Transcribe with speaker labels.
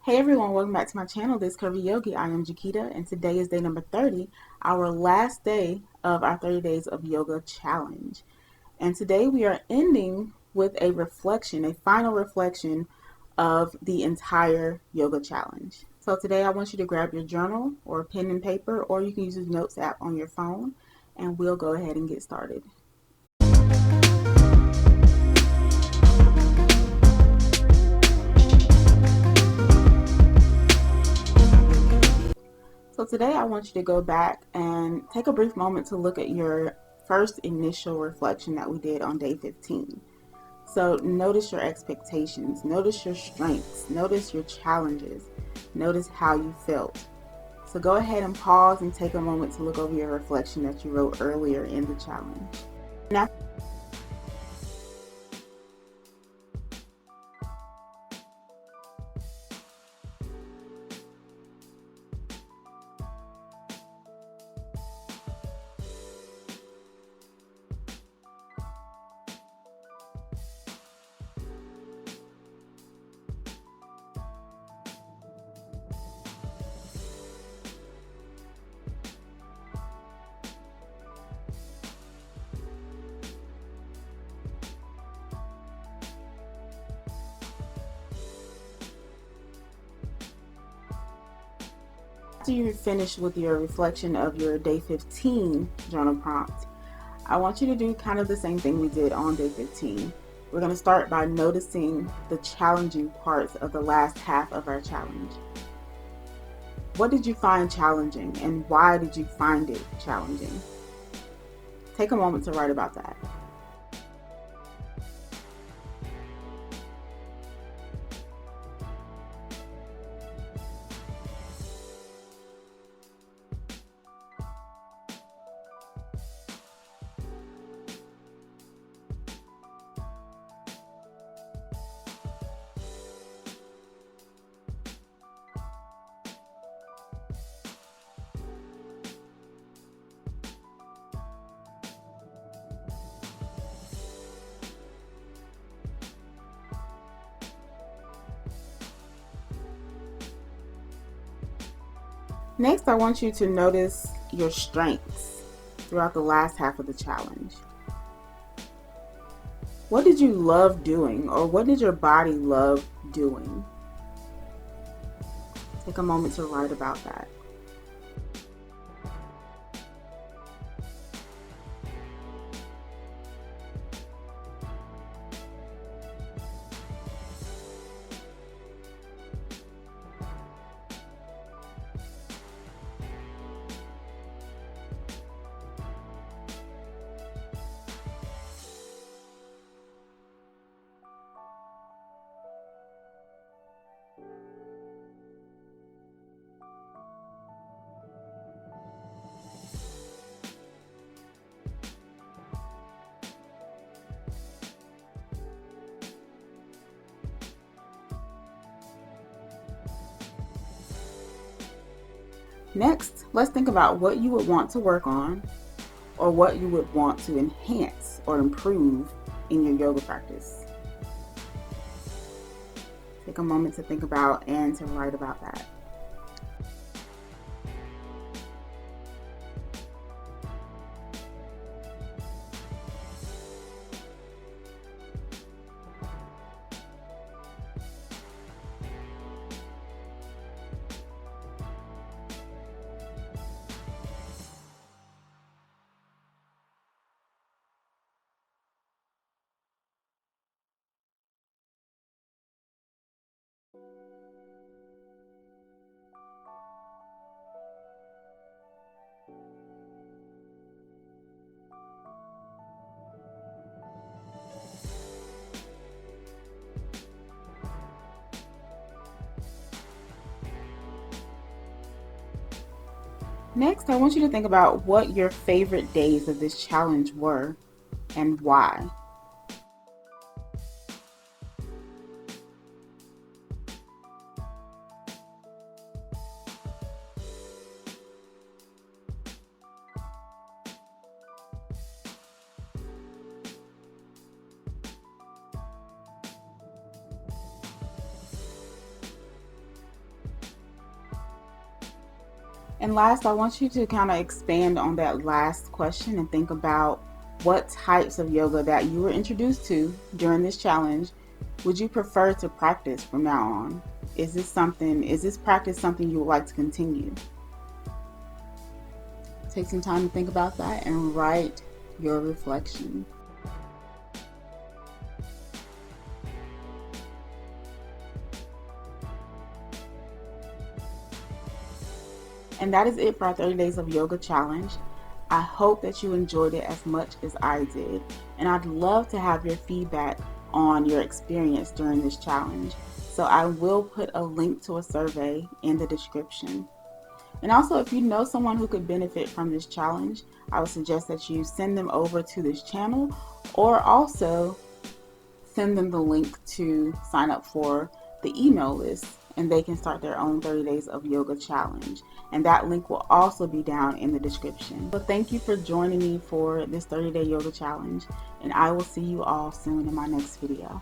Speaker 1: Hey everyone, welcome back to my channel, This Curvi Yogi. I am Jakita, and today is day number 30, our last day of our 30 days of yoga challenge. And today we are ending with a reflection, a final reflection of the entire yoga challenge. So today I want you to grab your journal or a pen and paper, or you can use the notes app on your phone, and we'll go ahead and get started. So today I want you to go back and take a brief moment to look at your first initial reflection that we did on day 15. So notice your expectations, notice your strengths, notice your challenges, notice how you felt. So go ahead and pause and take a moment to look over your reflection that you wrote earlier in the challenge. Now, after you finish with your reflection of your day 15 journal prompt, I want you to do kind of the same thing we did on day 15. We're going to start by noticing the challenging parts of the last half of our challenge. What did you find challenging, and why did you find it challenging? Take a moment to write about that. Next, I want you to notice your strengths throughout the last half of the challenge. What did you love doing, or what did your body love doing? Take a moment to write about that. Next, let's think about what you would want to work on, or what you would want to enhance or improve in your yoga practice. Take a moment to think about and to write about that. Next, I want you to think about what your favorite days of this challenge were and why. And last, I want you to kind of expand on that last question and think about what types of yoga that you were introduced to during this challenge would you prefer to practice from now on? Is this practice something you would like to continue? Take some time to think about that and write your reflection. And that is it for our 30 Days of Yoga Challenge. I hope that you enjoyed it as much as I did. And I'd love to have your feedback on your experience during this challenge. So I will put a link to a survey in the description. And also, if you know someone who could benefit from this challenge, I would suggest that you send them over to this channel, or also send them the link to sign up for the email list, and they can start their own 30 Days of Yoga Challenge. And that link will also be down in the description. So thank you for joining me for this 30-day yoga challenge, and I will see you all soon in my next video.